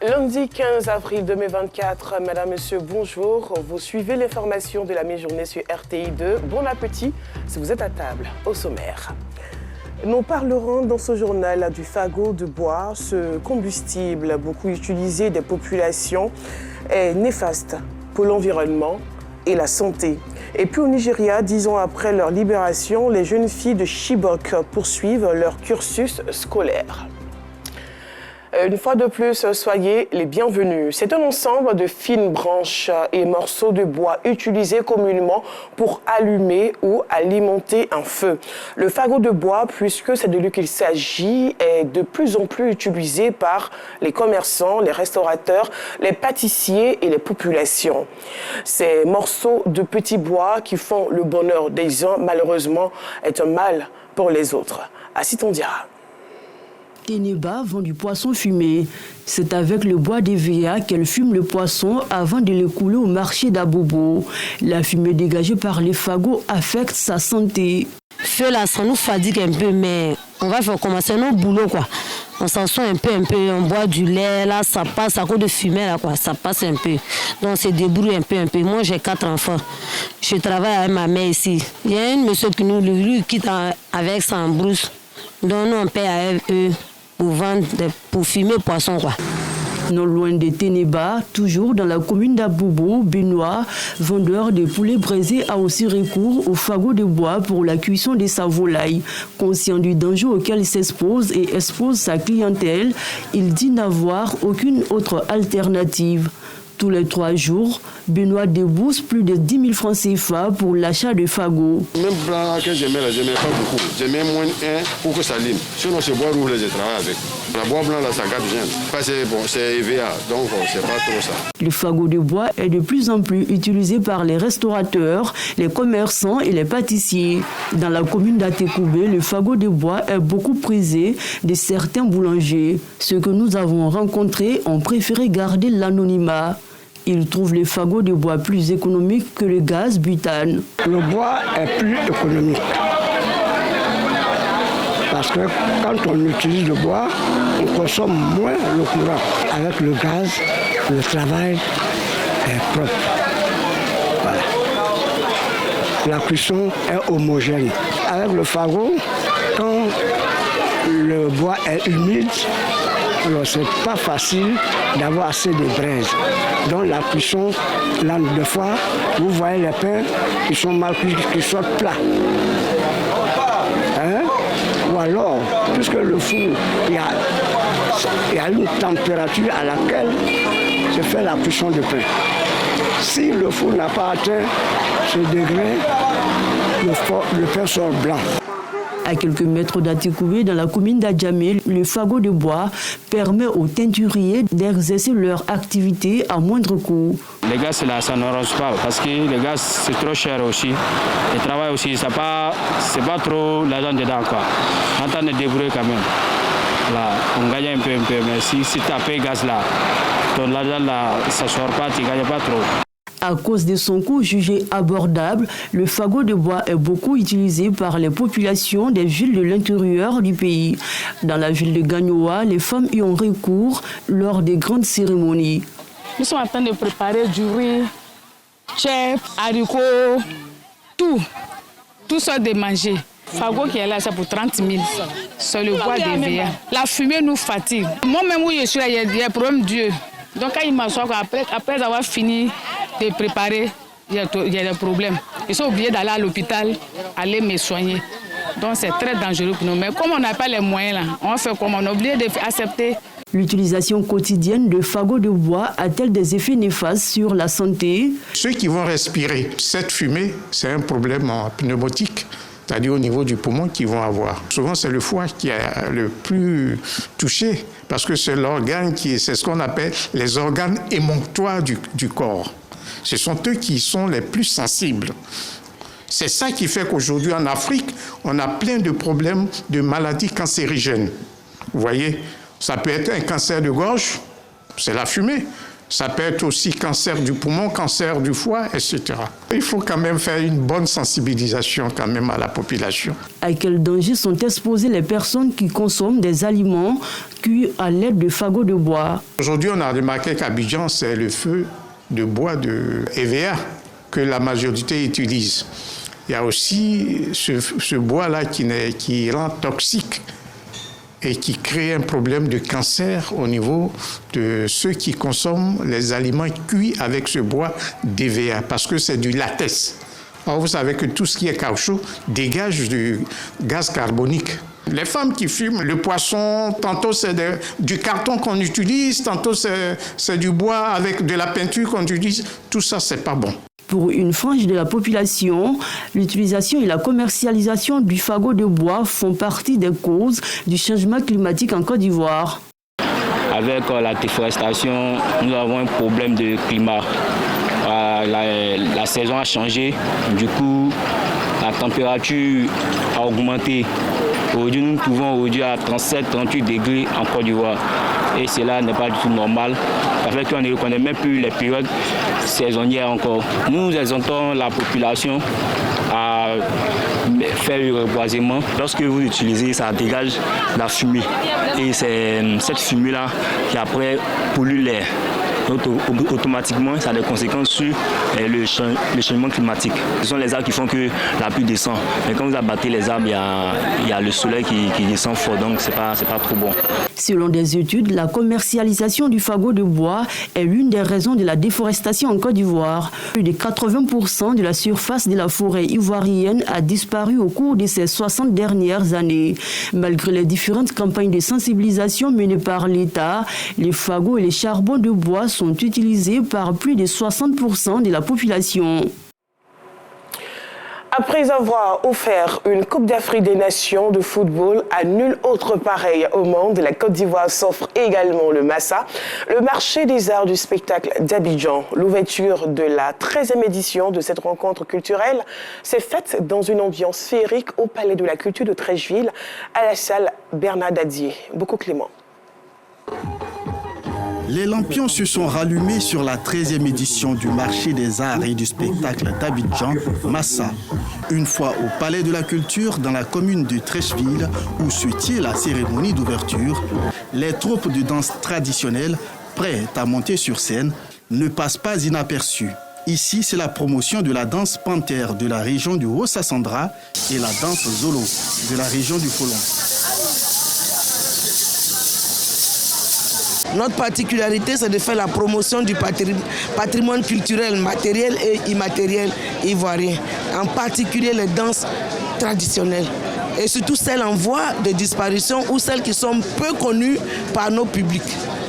Lundi 15 avril 2024, Madame, Monsieur, bonjour. Vous suivez l'information de la mi-journée sur RTI2. Bon appétit si vous êtes à table. Au sommaire. Nous parlerons dans ce journal du fagot de bois. Ce combustible beaucoup utilisé des populations est néfaste pour l'environnement et la santé. Et puis au Nigeria, 10 ans après leur libération, les jeunes filles de Chibok poursuivent leur cursus scolaire. Une fois de plus, soyez les bienvenus. C'est un ensemble de fines branches et morceaux de bois utilisés communément pour allumer ou alimenter un feu. Le fagot de bois, puisque c'est de lui qu'il s'agit, est de plus en plus utilisé par les commerçants, les restaurateurs, les pâtissiers et les populations. Ces morceaux de petits bois qui font le bonheur des uns, malheureusement, est un mal pour les autres. Assitons Diarra. Ténéba vend du poisson fumé. C'est avec le bois d'EVA qu'elle fume le poisson avant de le couler au marché d'Abobo. La fumée dégagée par les fagots affecte sa santé. Feu là, ça nous fatigue un peu, mais on va faire commencer nos boulots quoi. On s'en sort un peu, on boit du lait, là, ça passe à cause de fumée, là, quoi, ça passe un peu. Donc, on se débrouille un peu. Moi, j'ai 4 enfants. Je travaille avec ma mère ici. Il y a un monsieur qui nous lui quitte avec sa brousse. Donc, nous, on paye avec eux pour vendre, pour fumer poisson, quoi. Non loin de Ténéba, toujours dans la commune d'Abobo, Benoît, vendeur de poulets braisés, a aussi recours au fagot de bois pour la cuisson de sa volaille. Conscient du danger auquel il s'expose et expose sa clientèle, il dit n'avoir aucune autre alternative. Tous les 3 jours, Benoît débourse plus de 10 000 francs CFA pour l'achat de fagots. Même blanc que j'aimais, je n'aimais pas beaucoup. J'aimais moins un pour que ça lime. Sinon, c'est bois rouge, je travaille avec. La bois blanc, là, ça garde bien. C'est bon, c'est EVA, donc c'est pas trop ça. Le fagot de bois est de plus en plus utilisé par les restaurateurs, les commerçants et les pâtissiers. Dans la commune d'Atekoubé, le fagot de bois est beaucoup prisé de certains boulangers. Ceux que nous avons rencontrés ont préféré garder l'anonymat. Ils trouvent les fagots de bois plus économiques que le gaz butane. Le bois est plus économique. Parce que quand on utilise le bois, on consomme moins le courant. Avec le gaz, le travail est propre. Voilà. La cuisson est homogène. Avec le fagot, quand le bois est humide, alors c'est pas facile d'avoir assez de braise. Dans la cuisson, là, des fois, vous voyez les pains qui sont mal cuits, qui sont plats. Hein? Ou alors, puisque le four, il y a une température à laquelle se fait la cuisson de pain. Si le four n'a pas atteint ce degré, le pain sort blanc. À quelques mètres d'Atekoubé, dans la commune d'Adjamé, le fagot de bois permet aux teinturiers d'exercer leur activité à moindre coût. Les gaz, là, ça n'arrange pas parce que le gaz, c'est trop cher aussi. Le travail aussi, c'est pas trop l'argent dedans, quoi. On tente de débrouiller quand même. Là, on gagne un peu, mais si tu as payé gaz là, ton argent là, ça ne sort pas, tu ne gagnes pas trop. À cause de son coût jugé abordable, le fagot de bois est beaucoup utilisé par les populations des villes de l'intérieur du pays. Dans la ville de Gagnoa, les femmes y ont recours lors des grandes cérémonies. Nous sommes en train de préparer du riz, chèvre, haricots, tout ça de manger. Le fagot qui est là, c'est pour 30 000. C'est le bois d'EVA. La fumée nous fatigue. Moi-même où je suis là, il y a des problèmes d'yeux. Donc quand il m'assoit, après avoir fini de préparer, il y a des problèmes. Ils sont obligés d'aller à l'hôpital, aller me soigner. Donc c'est très dangereux pour nous. Mais comme on n'a pas les moyens, là, on fait comme on est obligé d'accepter. L'utilisation quotidienne de fagots de bois a-t-elle des effets néfastes sur la santé? Ceux qui vont respirer cette fumée, c'est un problème pneumotique, c'est-à-dire au niveau du poumon qu'ils vont avoir. Souvent, c'est le foie qui est le plus touché, parce que c'est l'organe c'est ce qu'on appelle les organes émonctoires du corps. Ce sont eux qui sont les plus sensibles. C'est ça qui fait qu'aujourd'hui, en Afrique, on a plein de problèmes de maladies cancérigènes. Vous voyez, ça peut être un cancer de gorge, c'est la fumée. Ça peut être aussi cancer du poumon, cancer du foie, etc. Il faut quand même faire une bonne sensibilisation quand même à la population. À quel danger sont exposées les personnes qui consomment des aliments cuits à l'aide de fagots de bois? Aujourd'hui, on a remarqué qu'Abidjan, c'est le feu de bois de EVA que la majorité utilise. Il y a aussi ce bois-là qui rend toxique et qui crée un problème de cancer au niveau de ceux qui consomment les aliments cuits avec ce bois d'EVA, parce que c'est du latex. Or, vous savez que tout ce qui est caoutchouc dégage du gaz carbonique. Les femmes qui fument le poisson, tantôt c'est du carton qu'on utilise, tantôt c'est du bois avec de la peinture qu'on utilise. Tout ça, c'est pas bon. Pour une frange de la population, l'utilisation et la commercialisation du fagot de bois font partie des causes du changement climatique en Côte d'Ivoire. Avec la déforestation, nous avons un problème de climat. La saison a changé, du coup, la température a augmenté. Aujourd'hui, nous nous trouvons aujourd'hui à 37-38 degrés en Côte d'Ivoire. Et cela n'est pas du tout normal. Ça fait qu'on ne reconnaît même plus les périodes saisonnières encore. Nous exhortons la population à faire le reboisement. Lorsque vous utilisez, ça dégage la fumée. Et c'est cette fumée-là qui après pollue l'air. Donc automatiquement, ça a des conséquences sur le changement climatique. Ce sont les arbres qui font que la pluie descend. Mais quand vous abattez les arbres, il y a le soleil qui descend fort, donc c'est pas trop bon. Selon des études, la commercialisation du fagot de bois est l'une des raisons de la déforestation en Côte d'Ivoire. Plus de 80% de la surface de la forêt ivoirienne a disparu au cours de ces 60 dernières années. Malgré les différentes campagnes de sensibilisation menées par l'État, les fagots et les charbons de bois sont utilisés par plus de 60% de la population. Après avoir offert une Coupe d'Afrique des Nations de football à nul autre pareil au monde, la Côte d'Ivoire s'offre également le Massa, le marché des arts du spectacle d'Abidjan. L'ouverture de la 13e édition de cette rencontre culturelle s'est faite dans une ambiance féerique au Palais de la Culture de Treichville, à la salle Bernard Dadier. Beaucoup Clément. Les lampions se sont rallumés sur la 13e édition du marché des arts et du spectacle d'Abidjan, Massa. Une fois au Palais de la Culture, dans la commune de Treichville, où se tient la cérémonie d'ouverture, les troupes de danse traditionnelles, prêtes à monter sur scène, ne passent pas inaperçues. Ici, c'est la promotion de la danse panthère de la région du Haut-Sassandra et la danse Zolo de la région du Folon. Notre particularité, c'est de faire la promotion du patrimoine culturel matériel et immatériel ivoirien, en particulier les danses traditionnelles, et surtout celles en voie de disparition ou celles qui sont peu connues par nos publics.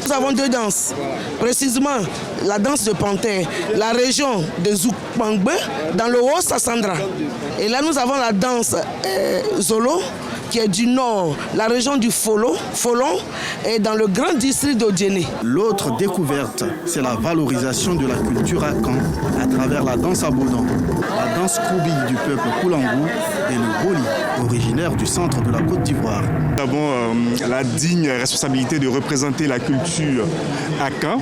Nous avons deux danses, précisément la danse de panthère, la région de Zoukpangbe, dans le Haut-Sassandra. Et là, nous avons la danse Zolo, qui est du nord, la région du Folon et dans le grand district d'Odjéné. L'autre découverte, c'est la valorisation de la culture akan à travers la danse abodon, la danse koubi du peuple Koulangou et le boli, originaire du centre de la Côte d'Ivoire. Nous avons la digne responsabilité de représenter la culture akan,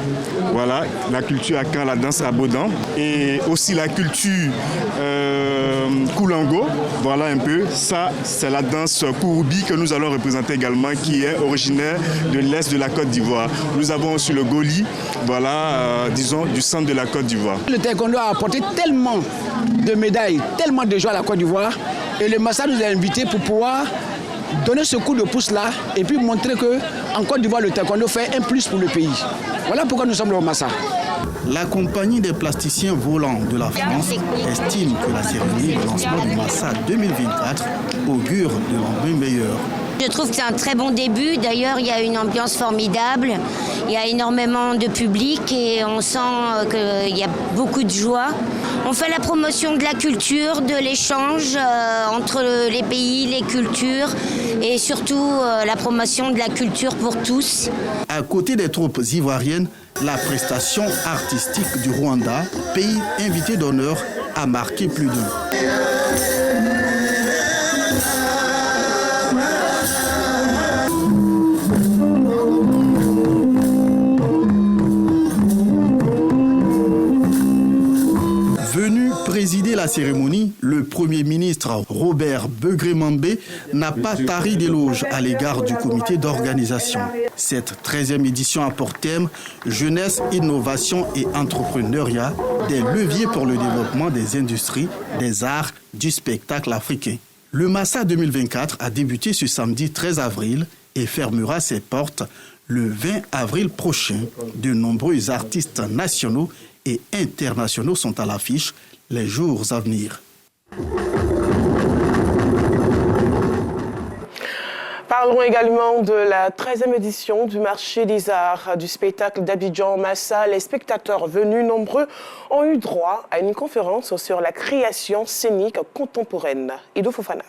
voilà, la culture akan, la danse abodon, et aussi la culture Koulango, voilà un peu, ça c'est la danse Kouroubi que nous allons représenter également, qui est originaire de l'Est de la Côte d'Ivoire. Nous avons aussi le Goli, voilà, disons, du centre de la Côte d'Ivoire. Le taekwondo a apporté tellement de médailles, tellement de joie à la Côte d'Ivoire, et le Massa nous a invités pour pouvoir donner ce coup de pouce-là et puis montrer qu'en Côte d'Ivoire, le taekwondo fait un plus pour le pays. Voilà pourquoi nous sommes au Massa. La compagnie des plasticiens volants de la France estime que la cérémonie de lancement du Massa 2024 augure de lendemain meilleur. Je trouve que c'est un très bon début. D'ailleurs, il y a une ambiance formidable. Il y a énormément de public et on sent qu'il y a beaucoup de joie. On fait la promotion de la culture, de l'échange entre les pays, les cultures et surtout la promotion de la culture pour tous. À côté des troupes ivoiriennes, la prestation artistique du Rwanda, pays invité d'honneur, a marqué plus d'un. cérémonie, le Premier ministre Robert Begré-Mambé n'a pas tari d'éloges à l'égard du comité d'organisation. Cette 13e édition a pour thème « Jeunesse, innovation et entrepreneuriat, des leviers pour le développement des industries, des arts, du spectacle africain ». Le Massa 2024 a débuté ce samedi 13 avril et fermera ses portes le 20 avril prochain. De nombreux artistes nationaux et internationaux sont à l'affiche les jours à venir. Parlons également de la 13e édition du marché des arts du spectacle d'Abidjan Massa. Les spectateurs venus nombreux ont eu droit à une conférence sur la création scénique contemporaine. Ido Fofana.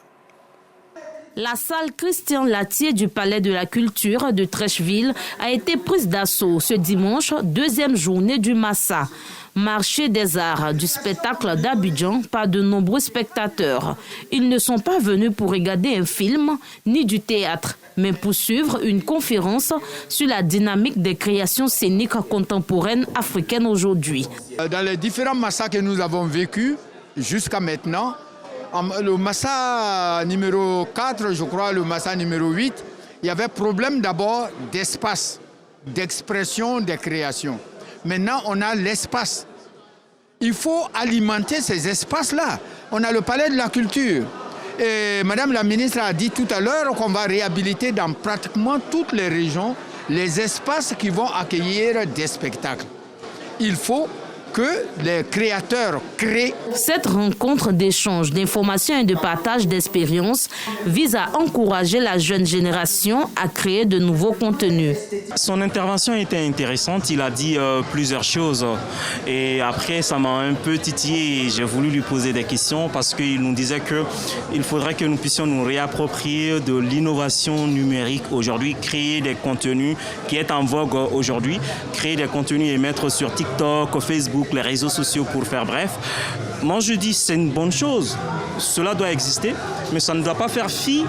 La salle Christian Latier du Palais de la Culture de Treichville a été prise d'assaut ce dimanche, deuxième journée du Massa. Marché des arts du spectacle d'Abidjan par de nombreux spectateurs. Ils ne sont pas venus pour regarder un film ni du théâtre, mais pour suivre une conférence sur la dynamique des créations scéniques contemporaines africaines aujourd'hui. Dans les différents massas que nous avons vécus jusqu'à maintenant, le massa numéro 4, je crois, le massa numéro 8, il y avait problème d'abord d'espace, d'expression des créations. Maintenant, on a l'espace. Il faut alimenter ces espaces-là. On a le palais de la culture. Et Madame la ministre a dit tout à l'heure qu'on va réhabiliter dans pratiquement toutes les régions les espaces qui vont accueillir des spectacles. Il faut que les créateurs créent. Cette rencontre d'échange, d'informations et de partage d'expériences vise à encourager la jeune génération à créer de nouveaux contenus. Son intervention était intéressante, il a dit plusieurs choses et après ça m'a un peu titillé et j'ai voulu lui poser des questions parce qu'il nous disait qu'il faudrait que nous puissions nous réapproprier de l'innovation numérique aujourd'hui, créer des contenus qui est en vogue aujourd'hui, créer des contenus et mettre sur TikTok, Facebook, les réseaux sociaux pour faire bref. Moi je dis c'est une bonne chose, cela doit exister, mais ça ne doit pas faire fi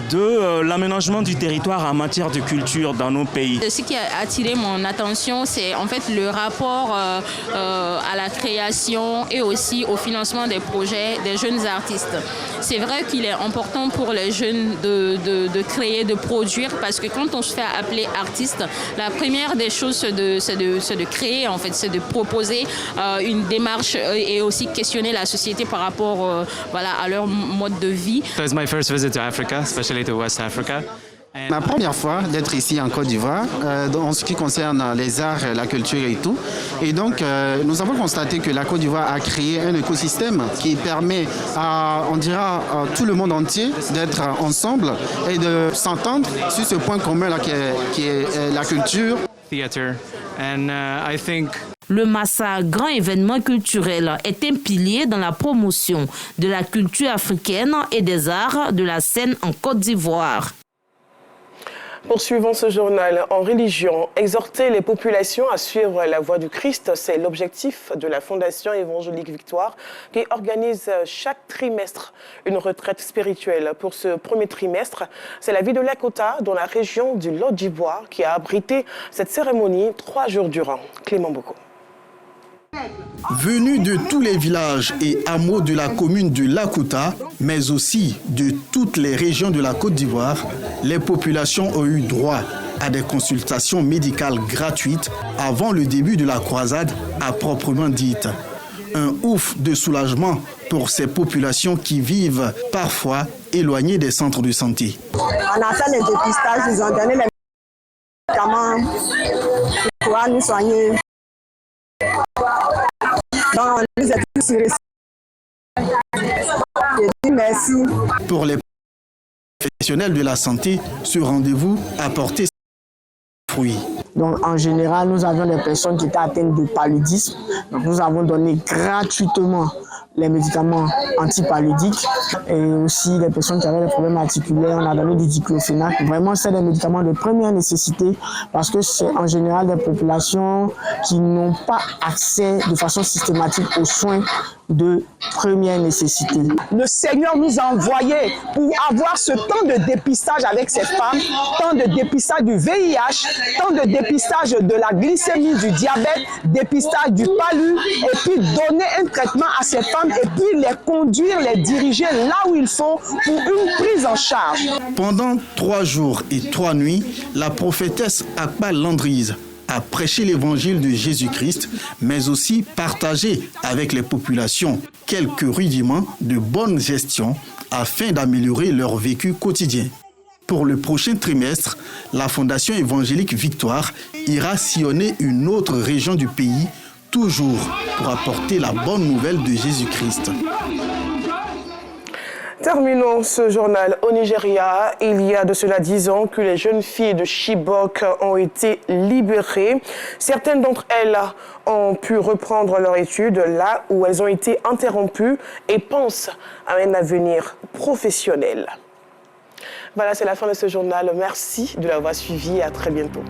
de l'aménagement du territoire en matière de culture dans nos pays. Ce qui a attiré mon attention, c'est en fait le rapport à la création et aussi au financement des projets des jeunes artistes. C'est vrai qu'il est important pour les jeunes de créer, de produire, parce que quand on se fait appeler artiste, la première des choses c'est de créer, en fait, c'est de proposer une démarche et aussi questionner la société par rapport à leur mode de vie. It was my first visit to Africa, especially to West Africa. Ma première fois d'être ici en Côte d'Ivoire, en ce qui concerne les arts, la culture et tout. Et donc, nous avons constaté que la Côte d'Ivoire a créé un écosystème qui permet à, on dira, à tout le monde entier d'être ensemble et de s'entendre sur ce point commun là qui est la culture. Theater. And I think le Massa, grand événement culturel, est un pilier dans la promotion de la culture africaine et des arts de la scène en Côte d'Ivoire. Poursuivons ce journal en religion. Exhorter les populations à suivre la voie du Christ, c'est l'objectif de la Fondation évangélique Victoire qui organise chaque trimestre une retraite spirituelle. Pour ce premier trimestre, c'est la ville de Lakota, dans la région du Lot-d'Ivoire, qui a abrité cette cérémonie 3 jours durant. Clément Boko. Venus de tous les villages et hameaux de la commune de Lakota, mais aussi de toutes les régions de la Côte d'Ivoire, les populations ont eu droit à des consultations médicales gratuites avant le début de la croisade à proprement dite. Un ouf de soulagement pour ces populations qui vivent parfois éloignées des centres de santé. On a fait les dépistages, ils ont donné les médicaments pour pouvoir nous soigner. Donc, on nous a tous reçus. Je dis merci. Pour les professionnels de la santé, ce rendez-vous a porté ses fruits. Donc, en général, nous avions des personnes qui étaient atteintes de paludisme. Donc, nous avons donné gratuitement les médicaments antipaludistes et aussi des personnes qui avaient des problèmes articulaires. On a donné du diclofénac. Vraiment, c'est des médicaments de première nécessité parce que c'est en général des populations qui n'ont pas accès de façon systématique aux soins de première nécessité. Le Seigneur nous a envoyés pour avoir ce temps de dépistage avec ces femmes, temps de dépistage du VIH, temps de dépistage de la glycémie, du diabète, dépistage du palu, et puis donner un traitement à ces femmes et puis les conduire, les diriger là où il faut pour une prise en charge. Pendant 3 jours et 3 nuits, la prophétesse Akpa Landrise a prêché l'évangile de Jésus-Christ, mais aussi partagé avec les populations quelques rudiments de bonne gestion afin d'améliorer leur vécu quotidien. Pour le prochain trimestre, la Fondation évangélique Victoire ira sillonner une autre région du pays, toujours pour apporter la bonne nouvelle de Jésus-Christ. Terminons ce journal au Nigeria. Il y a de cela 10 ans que les jeunes filles de Chibok ont été libérées. Certaines d'entre elles ont pu reprendre leur étude là où elles ont été interrompues et pensent à un avenir professionnel. Voilà, c'est la fin de ce journal. Merci de l'avoir suivi et à très bientôt.